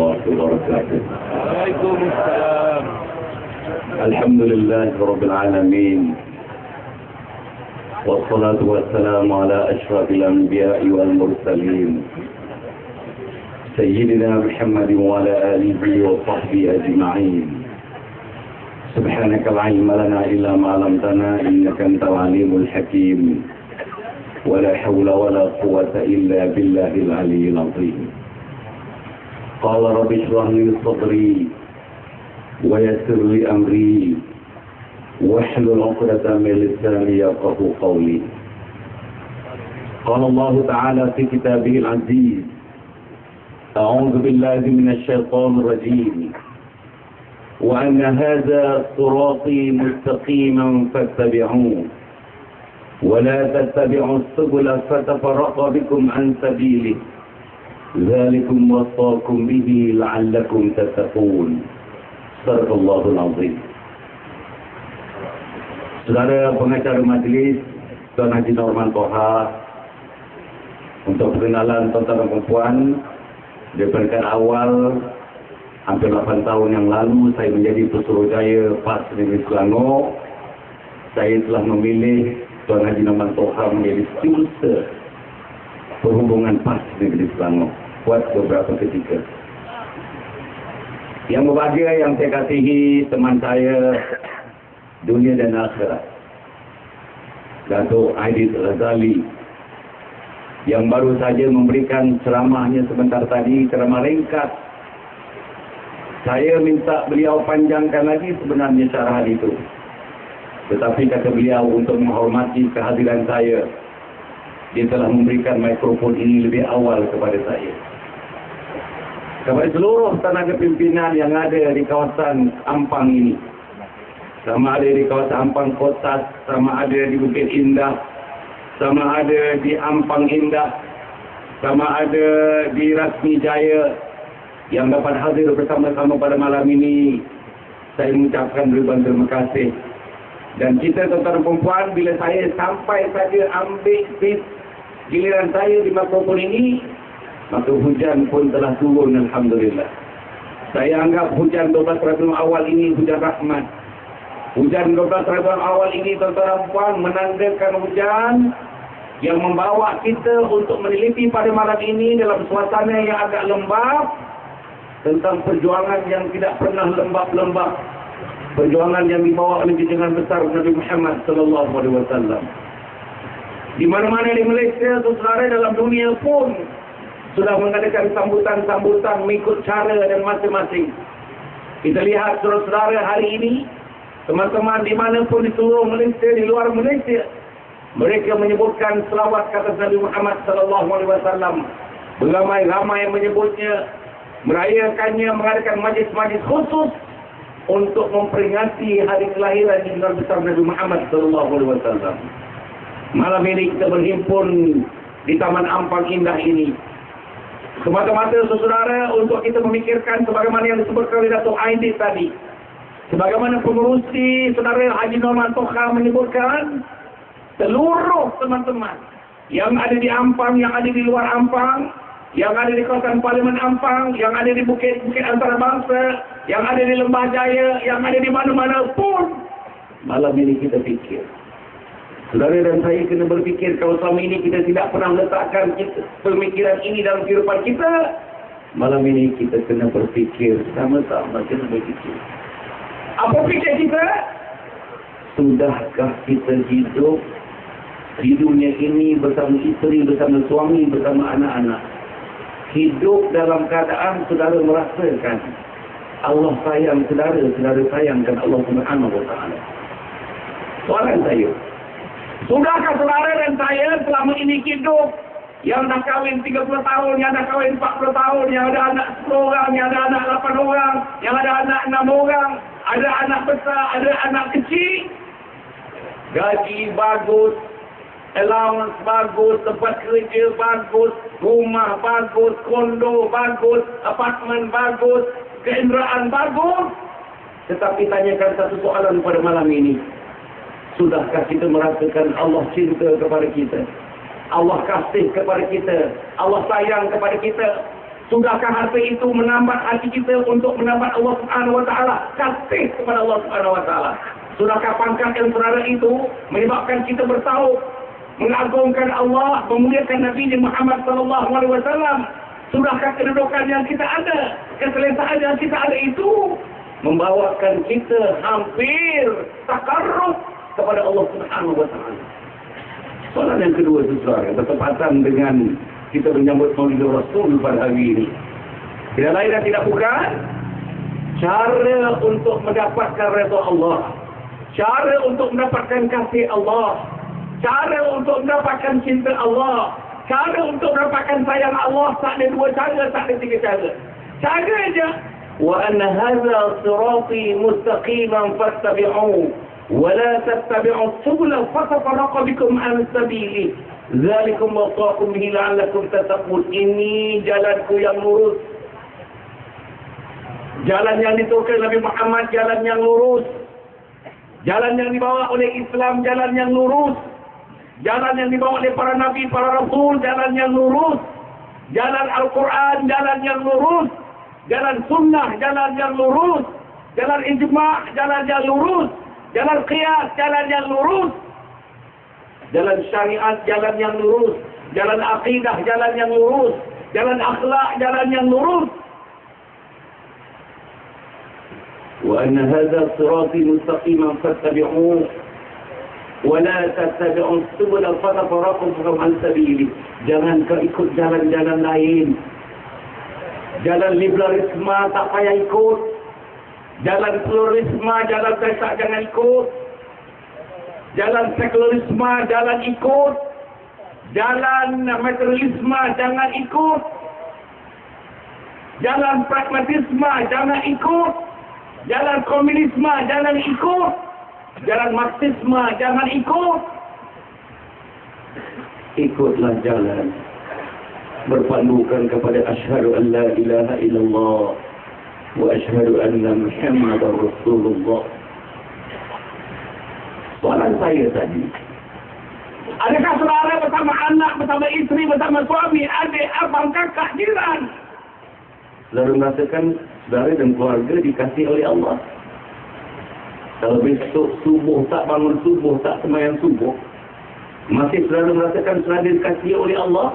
الله وبركاته. وعليكم السلام. الحمد لله رب العالمين، والصلاة والسلام على أشرف الأنبياء والمرسلين سيدنا محمد وعلى آله وصحبه أجمعين. سبحانك لا علم لنا إلا ما علمتنا إنك أنت العليم الحكيم، ولا حول ولا قوة إلا بالله العلي العظيم. قال رب اشرح لي صدري ويسر لي أمري واحلل عقدة من لساني يفقهوا قولي. قال الله تعالى في كتابه العزيز: أعوذ بالله من الشيطان الرجيم، وأن هذا صراطي مستقيما فاتبعوه ولا تتبعوا السبل فتفرق بكم عن سبيله ذلكم وصاكم به لعلكم تتقون. صدق الله العظيم. Saudara pengacara majlis Tuan Haji Norman Toha, untuk perkenalan tuan-tuan dan perempuan, daripada awal hampir 8 tahun yang lalu saya menjadi Pesuruhjaya PAS Negeri Selangor, saya telah memilih Tuan Haji Norman Toha menjadi Setiausaha Perhubungan PAS Negeri Selangor buat beberapa ketika. Yang berbahagia yang saya kasihi teman saya dunia dan akhirat, Datuk Aidit Razali, yang baru saja memberikan ceramahnya sebentar tadi, ceramah ringkas. Saya minta beliau panjangkan lagi sebenarnya syarahan itu, tetapi kata beliau untuk menghormati kehadiran saya, dia telah memberikan mikrofon ini lebih awal kepada saya. Kepada seluruh tenaga pimpinan yang ada di kawasan Ampang ini, sama ada di kawasan Ampang Kotas, sama ada di Bukit Indah, sama ada di Ampang Indah, sama ada di Rasmi Jaya, yang dapat hadir bersama-sama pada malam ini, saya mengucapkan ribuan terima kasih. Dan kita tuan-tuan dan perempuan, bila saya sampai saja ambil giliran saya di mikrofon ini, maka hujan pun telah turun, alhamdulillah. Saya anggap hujan 12 Rabiul Awal ini hujan rahmat. Hujan 12 Rabiul Awal ini tuan-tuan dan perempuan menandakan hujan yang membawa kita untuk meneliti pada malam ini dalam suasana yang agak lembab tentang perjuangan yang tidak pernah lembab-lembab, perjuangan yang dibawa oleh junjungan besar Nabi Muhammad sallallahu alaihi wasallam. Di mana-mana di Malaysia, saudara, dalam dunia pun sudah mengadakan sambutan-sambutan mengikut cara dan masing-masing. Kita lihat saudara-saudara hari ini, teman-teman di mana pun di seluruh Malaysia, di luar Malaysia, mereka menyebutkan selawat kata Nabi Muhammad sallallahu alaihi wasallam. Beramai-ramai yang menyebutnya, merayakannya, mengadakan majlis-majlis khusus untuk memperingati hari kelahiran junjungan besar Nabi Muhammad sallallahu alaihi wasallam. Malam ini kita berhimpun di Taman Ampang Indah ini semata-mata saudara untuk kita memikirkan sebagaimana yang disebutkan oleh Datuk Aidit tadi. Sebagaimana pengurusi saudara Haji Norman Toha menyebutkan, seluruh teman-teman yang ada di Ampang, yang ada di luar Ampang, yang ada di kawasan Parlimen Ampang, yang ada di bukit-bukit antarabangsa, yang ada di Lembah Jaya, yang ada di mana-mana pun, malam ini kita fikir. Saudara dan saya kena berfikir, kalau selama ini kita tidak pernah letakkan pemikiran ini dalam kehidupan kita, malam ini kita kena berfikir, sama-sama kena berfikir. Apa fikir kita? Sudahkah kita hidup di dunia ini bersama isteri, bersama suami, bersama anak-anak? Hidup dalam keadaan saudara merasakan Allah sayang saudara, saudara sayangkan Allah Subhanahu wa taala. Soalan saya, sudahkah saudara dan saya selama ini hidup, yang dah kahwin 30 tahun, yang dah kahwin 40 tahun, yang ada anak 10 orang, yang ada anak 8 orang, yang ada anak 6 orang, ada anak besar, ada anak kecil, gaji bagus, allowance bagus, tempat kerja bagus, rumah bagus, kondo bagus, apartmen bagus, kenderaan bagus. Tetapi tanyakan satu soalan pada malam ini, sudahkah kita merasakan Allah cinta kepada kita, Allah kasih kepada kita, Allah sayang kepada kita? Sudahkah harta itu menambah hati kita untuk menambah Allah Subhanahu wa taala, kasih kepada Allah Subhanahu wa taala? Sudahkah pangkat yang saudara itu menyebabkan kita bertaub, mengagungkan Allah, memuliakan Nabi Muhammad sallallahu alaihi wasallam? Sudahkah kedudukan yang kita ada, keselesaan yang kita ada itu membawakan kita hampir takarrub kepada Allah Subhanahu wa taala? Soalan yang kedua itu saudara, bertepatan dengan kita menyambut Maulid Rasul pada hari ini. Tidak lain dan tidak bukan cara untuk mendapatkan redha Allah, cara untuk mendapatkan kasih Allah, cara untuk mendapatkan cinta Allah, cara untuk mendapatkan sayang Allah. Tak ada dua cara, tak ada tiga cara. Cara aja. Wa anna hadza sirati mustaqiman fattabi'uhu wa la tattabi'us subula fatafarraqa bikum an sabili. Zalikum wasaqum bihi la'allakum tattaqun. Ini jalanku yang lurus. Jalan yang diturunkan Nabi Muhammad, jalan yang lurus. Jalan yang dibawa oleh Islam, jalan yang lurus. Jalan yang dibawa oleh para nabi, para rasul, jalan yang lurus. Jalan Al-Quran, jalan yang lurus. Jalan sunnah, jalan yang lurus. Jalan ijma', jalan yang lurus. Jalan qiyas, jalan yang lurus. Jalan syariat, jalan yang lurus. Jalan akidah, jalan yang lurus. Jalan akhlak, jalan yang lurus. Wa anna hadza sirati mustaqiman fattabi'uhu wa la tattabi'us subula fatafarraqu bikum an sabili. Jangan kau ikut jalan-jalan lain. Jalan liberalisme tak payah ikut. Jalan pluralisme, jalan Taisak jangan ikut. Jalan sekularisme jangan ikut. Jalan materialisme jangan ikut. Jalan pragmatisme jangan ikut. Jalan komunisme jangan ikut. Jalan marxisme jangan ikut. Ikutlah jalan berpandukan kepada asyhadu an la ilaha illallah wa asyhadu anna Muhammadar Rasulullah. Soalan saya tadi, adakah saudara bersama anak, bersama isteri, bersama suami, adik, abang, kakak, jiran, saudara merasakan saudara dan keluarga dikasihi oleh Allah? Kalau besok subuh tak bangun subuh, tak sembahyang subuh, masih saudara merasakan saudara dikasihi oleh Allah?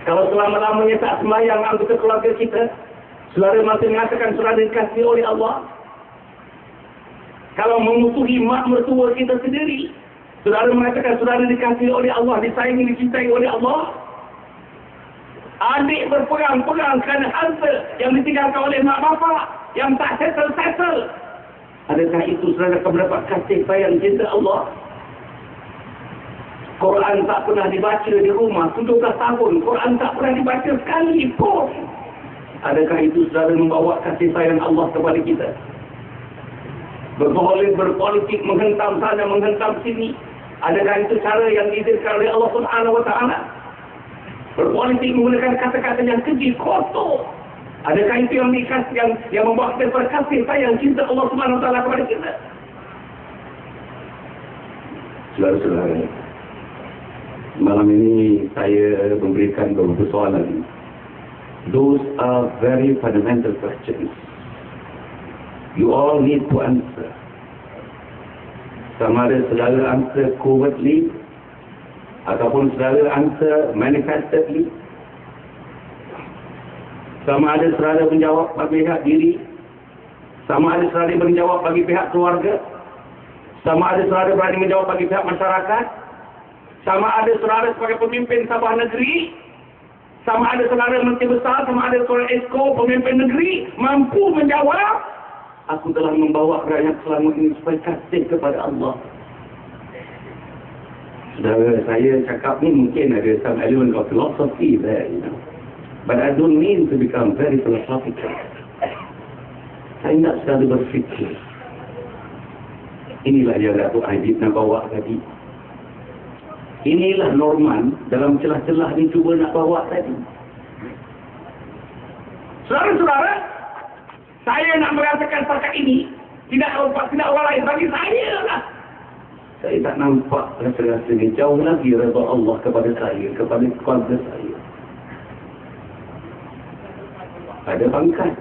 Kalau selama-lamanya tak sembahyang anggota keluarga kita, saudara masih merasakan saudara dikasihi oleh Allah? Kalau memusuhi mak mertua kita sendiri, saudara mengatakan saudara dikasihi oleh Allah, disayangi, dicintai oleh Allah. Adik berpegang-pegang kerana harta yang ditinggalkan oleh mak bapa, yang tak settle. Adakah itu saudara akan mendapat kasih sayang cinta Allah? Quran tak pernah dibaca di rumah 17 tahun, Quran tak pernah dibaca sekali pun. Adakah itu saudara membawa kasih sayang Allah kepada kita? Berpolitik, menghentam sana, menghentam sini. Adakah itu cara yang diizinkan oleh Allah Subhanahu wa taala? Berpolitik menggunakan kata-kata yang keji, kotor. Adakah itu yang membawa kita berkasih sayang cinta Allah Subhanahu wa taala kepada kita? Saudara-saudara, malam ini saya memberikan beberapa soalan. Those are very fundamental questions. You all need to answer. Sama ada saudara answer covertly ataupun saudara answer manifestedly. Sama ada saudara menjawab bagi pihak diri, sama ada saudara menjawab bagi pihak keluarga, sama ada saudara berani menjawab bagi pihak masyarakat, sama ada saudara sebagai pemimpin sebuah negeri, sama ada saudara menteri besar, sama ada saudara esko pemimpin negeri mampu menjawab, aku telah membawa rakyat selama ini supaya kasih kepada Allah. Saudara, saya cakap ni mungkin ada some element of philosophy there, you know. But I don't mean to become very philosophical. Saya nak selalu berfikir. Inilah yang Datuk Aidit nak bawa tadi. Inilah Norman dalam celah-celah ni cuba nak bawa tadi. Saudara-saudara, saya nak merasakan setakat ini tidak orang lain bagi saya lah. Saya tak nampak rasa-rasanya jauh lagi redha Allah kepada saya, kepada keluarga saya. ada pangkat.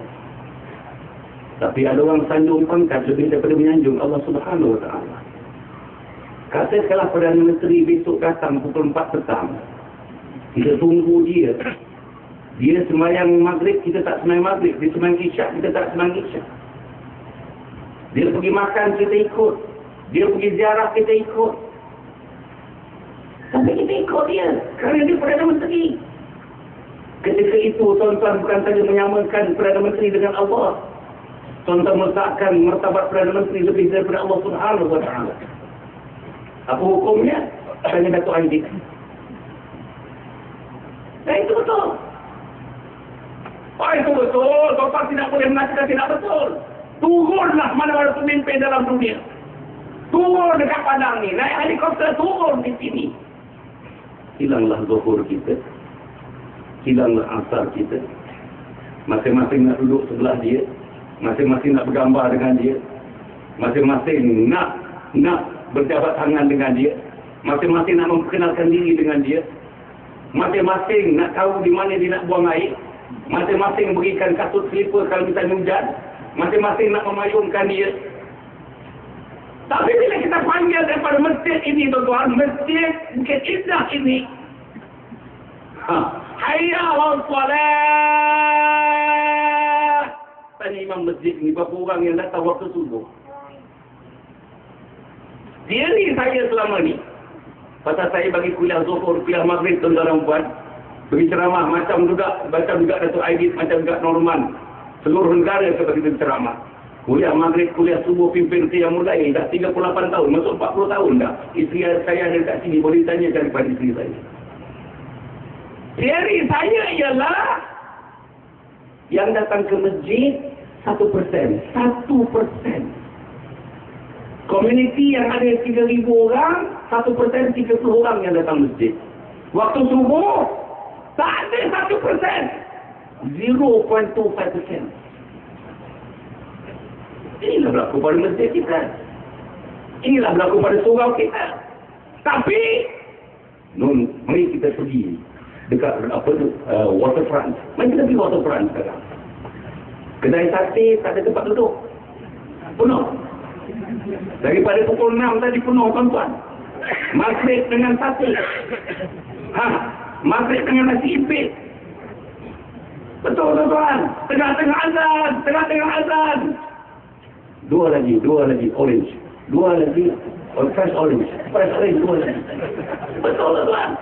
Tapi ada orang sanjung pangkat lebih daripada menyanjung Allah Subhanahu Wa Taala. Katakanlah Perdana Menteri besok datang pukul 4 petang. Kita tunggu dia. Dia sembahyang maghrib, kita tak sembahyang maghrib. Dia sembahyang isyak, kita tak sembahyang isyak. Dia pergi makan, kita ikut. Dia pergi ziarah, kita ikut. Tapi kita ikut dia kerana dia Perdana Menteri. Ketika itu tuan-tuan bukan saja menyamakan Perdana Menteri dengan Allah, tuan-tuan meletakkan martabat Perdana Menteri lebih daripada Allah Subhanahu Wa Taala. Apa hukumnya? Tanya Datuk Anjik. Dan itu betul. Oh, itu betul. Tuan-tuan tidak boleh mengatakan tidak betul. Turunlah mana-mana pemimpin dalam dunia. Turun dekat padang ni. Naik helikopter, turun di sini. Hilanglah zuhur kita. Hilanglah asar kita. Masing-masing nak duduk sebelah dia. Masing-masing nak bergambar dengan dia. Masing-masing nak berjabat tangan dengan dia. Masing-masing nak memperkenalkan diri dengan dia. Masing-masing nak tahu di mana dia nak buang air. Masing-masing berikan kasut selipar kalau misalnya hujan. Masing-masing nak memayungkan dia. Tapi bila kita panggil daripada masjid ini, tuan-tuan, masjid Bukit Indah ini, hayya ala salat. Tanya imam masjid ini, berapa orang yang datang waktu subuh? Dia ni saya selama ni. Pasal saya bagi kuliah zuhur, kuliah maghrib, tuan-tuan dan puan. Bagi ceramah macam juga Datuk Aidit, macam juga Norman. Seluruh negara kita bagi ceramah. Kuliah maghrib, kuliah subuh, pimpin saya mulai. Dah 38 tahun, masuk 40 tahun dah. Isteri saya ada kat sini, boleh tanyakan kepada isteri saya. Teori saya ialah yang datang ke masjid 1%. 1%. Komuniti yang ada 3,000 orang, 1%, 30 orang yang datang masjid. Waktu subuh, tak ada 1%. 0.25%. Inilah berlaku pada masjid kita. Inilah berlaku pada surau kita. Tapi, mari kita pergi dekat waterfront. Mari kita pergi waterfront sekarang. Kedai sate tak ada tempat duduk. Penuh. Daripada pukul 6 tadi penuh, tuan-tuan. Maghrib dengan sate. Maghrib dengan nasi impit. Betul, tuan-tuan. Tengah-tengah azan. Dua lagi, orange. Dua lagi, fresh orange, dua lagi. Betul, tuan-tuan.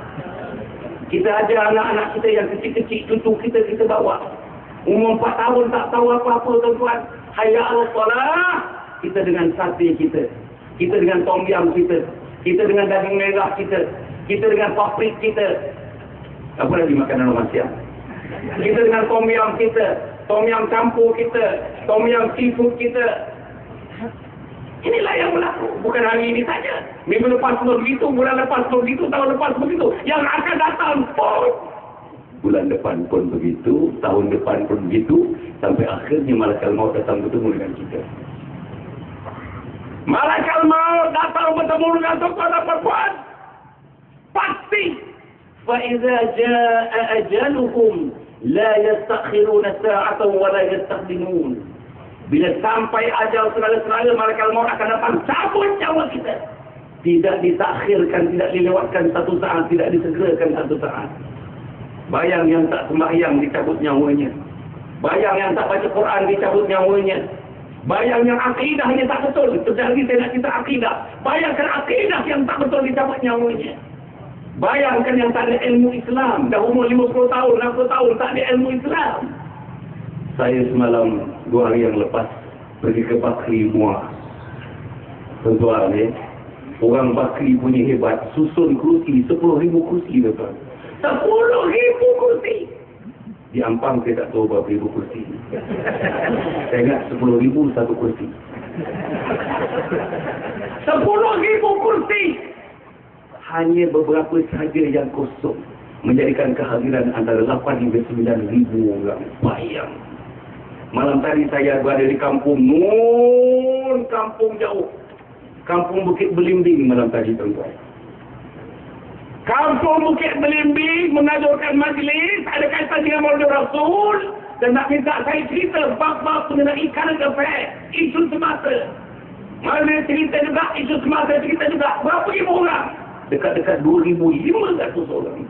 Kita ajar anak-anak kita yang kecil-kecil, cucu kita bawa. Umur 4 tahun tak tahu apa-apa, tuan-tuan. Hayya ala salah. Kita dengan sate kita. Kita dengan tom yam kita. Kita dengan daging merah kita. Kita dengan paprik kita. Apa lagi makanan orang siang? Kita dengan tom yam kita. Tom yam campur kita. Tom yam seafood kita. Inilah yang berlaku. Bukan hari ini saja. Minggu lepas pun begitu. Bulan lepas pun begitu. Tahun lepas pun begitu. Yang akan datang pun. Bulan depan pun begitu. Tahun depan pun begitu. Sampai akhirnya malaikat maut datang bertemu dengan kita. Malaikat maut datang bertemu dengan tuan-tuan dan puan. Pasti. فَإِذَا جَاءَ أَجَلُهُمْ لَا يَسْتَأْخِرُونَ سَاعَةً وَلَا يَسْتَقْدِمُونَ. Bila sampai ajal serala-serala, malaikat maut akan datang cabut nyawa kita. Tidak ditakhirkan, tidak dilewatkan satu saat, tidak disegerakan satu saat. Bayang yang tak sembahyang dicabut nyawanya. Bayang yang tak baca Quran dicabut nyawanya. Bayang yang akidahnya tak betul. Terjadi saya nak cerita akidah. Bayangkan akidah yang tak betul dicabut nyawanya. Bayangkan yang tak ada ilmu Islam. Dah umur 50 tahun, 60 tahun tak ada ilmu Islam. Saya semalam 2 hari yang lepas pergi ke Bakri Muar. Tuan-tuan ya. Orang Bakri punya hebat. Susun kursi 10,000 kursi tuan. 10,000 kursi. Di Ampang saya tak tahu berapa ribu kursi. Saya ingat 10,000 satu kursi. 10,000 kursi. Hanya beberapa sahaja yang kosong. Menjadikan kehadiran antara 8 hingga 9,000 orang. Bayang. Malam tadi saya berada di kampung Nun. Kampung jauh. Kampung Bukit Belimbing malam tadi tuan-tuan. Kampung Bukit Belimbing mengajukan majlis ada kaitan dengan Maulid Rasul dan nak minta saya cerita bab-bab mengenai current affair, isu semasa. Mana cerita juga, isu semasa cerita juga. Berapa ribu orang? Dekat-dekat 2,500 orang.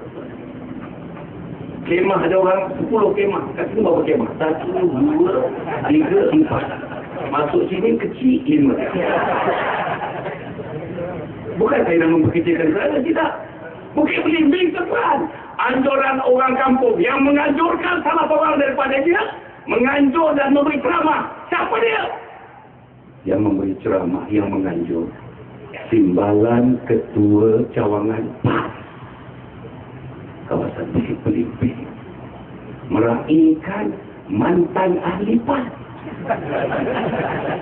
Kemah ada orang 10 kemah. Kat sini berapa kemah? 1, 2, 3, 4. Masuk sini kecil 5. Bukan saya nak memperkecilkan kerana tidak. Bukit Belimbing tuan. Anjuran orang kampung yang menganjurkan salah seorang daripada dia menganjur dan memberi ceramah. Siapa dia? Yang memberi ceramah, yang menganjur. Timbalan Ketua Cawangan PAS kawasan Bukit Belimbing meraihkan mantan ahli PAS.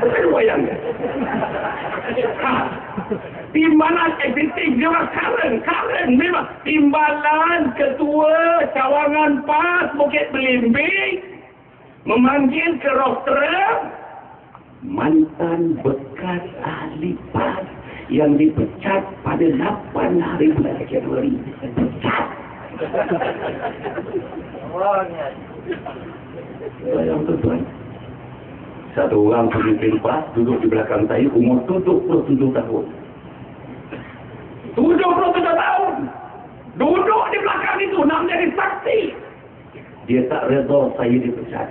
Saya bayangkan. Timbalan eksekutif dia orang karen memang. Timbalan Ketua Cawangan PAS Bukit Belimbing memanggil ke rostrum mantan bekas ahli PAS yang dipecat pada 8 hari bulan Januari. Pecat. Bayang tuan. Satu orang pemimpin PAS duduk di belakang saya, umur 77 tahun. 77 tahun. Duduk di belakang itu nak menjadi saksi. Dia tak redha saya dipecat.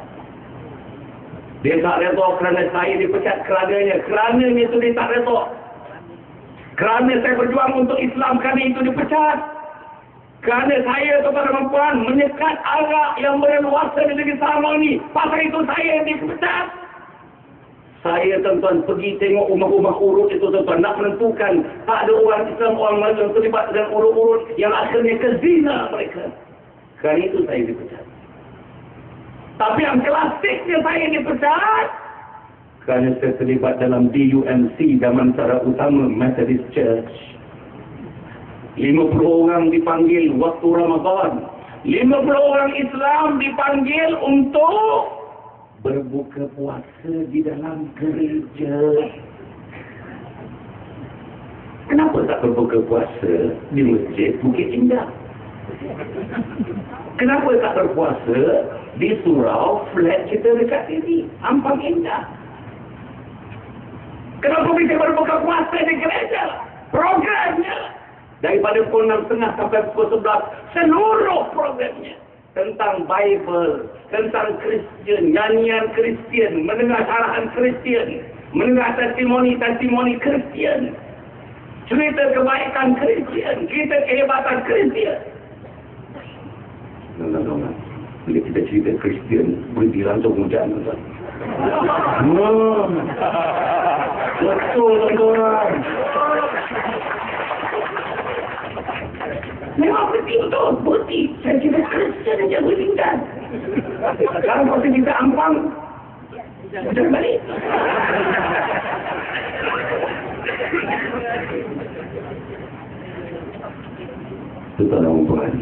Dia tak redha kerana saya dipecat kerananya itu dia tak redha. Kerana saya berjuang untuk Islam, kerana itu dipecat. Kerana saya tuan-tuan dan puan menyekat arak yang berleluasa di negeri Sarawak ni. Pasal itu saya yang dipecat. Saya tuan-tuan pergi tengok rumah-rumah urut itu tuan-tuan. Nak menentukan tak ada orang Islam, orang Melayu yang terlibat dengan urut-urut yang akhirnya kezina mereka. Kerana itu saya dipecat. Tapi yang klasiknya saya dipecat kerana saya terlibat dalam DUMC, Damansara Utama Methodist Church. 50 orang dipanggil waktu Ramadan. 50 orang Islam dipanggil untuk berbuka puasa di dalam gereja. Kenapa tak berbuka puasa di masjid Bukit Indah? Kenapa tak berpuasa di surau flat kita dekat sini, Ampang Indah? Kenapa kita berbuka puasa di gereja? Programnya daripada pukul 6.30 sampai pukul 11, seluruh programnya tentang Bible, tentang Kristian, nyanyian Kristian, mendengar arahan Kristian, mendengar testimoni Kristian, cerita kebaikan Kristian, cerita kehebatan Kristian. Jangan. Bila kita cerita Kristian, berhenti langsung hujan. Betul, tuan-tuan. Memang betul. Berhenti. Saya cerita Kristian saja berhentikan. Sekarang kalau kita cerita Ampang, hujan balik. Tuan-tuan, tuan.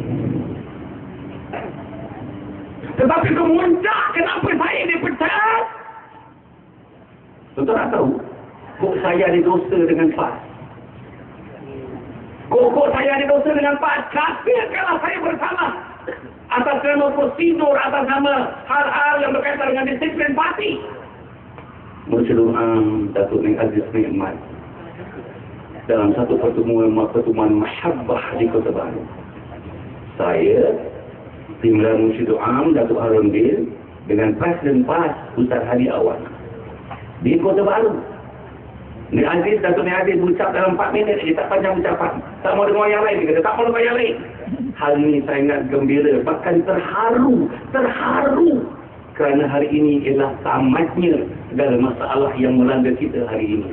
Tetapi kemuncak kenapa saya dipecat? Tuan-tuan tak tahu? Kok saya ada dosa dengan PAS? Kok saya ada dosa dengan PAS? Kafirkanlah saya bersalah. Atas nama prosedur, atas nama hal-hal yang berkaitan dengan disiplin parti. Muslim Datuk Ning Aziz Nikmat dalam satu pertemuan mahabbah di Kota Baru. Saya Timbalan Mursyidul Am Datuk Harun Bil dengan Presiden PAS Ustaz Hadi Awad di Kota Baru. Ni Aziz, Datuk Ni Aziz berucap dalam 4 minit, dia tak panjang ucapan. Tak mau dengar yang lain, dia kata tak mau dengar yang lain. Hal ini saya ingat gembira, bahkan terharu kerana hari ini ialah tamatnya segala masalah yang melanda kita hari ini.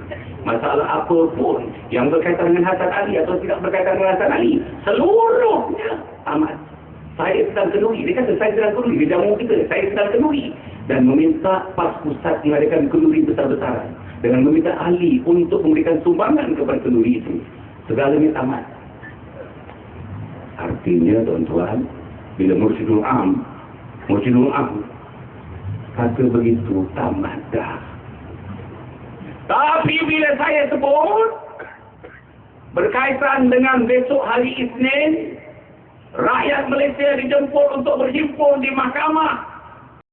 Masalah apapun yang berkaitan dengan Hasan Ali atau tidak berkaitan dengan Hasan Ali, seluruhnya tamat. Saya sedang kenduri, dia kata saya sedang kenduri, dia jamu kita, saya sedang kenduri. Dan meminta PAS Pusat mengadakan kenduri besar-besaran. Dengan meminta ahli untuk memberikan sumbangan kepada kenduri itu. Segalanya tamat. Artinya tuan-tuan, bila Mursyidul Am kata begitu, tamat dah. Tapi bila saya sebut, berkaitan dengan besok hari Isnin, rakyat Malaysia dijemput untuk berhimpun di mahkamah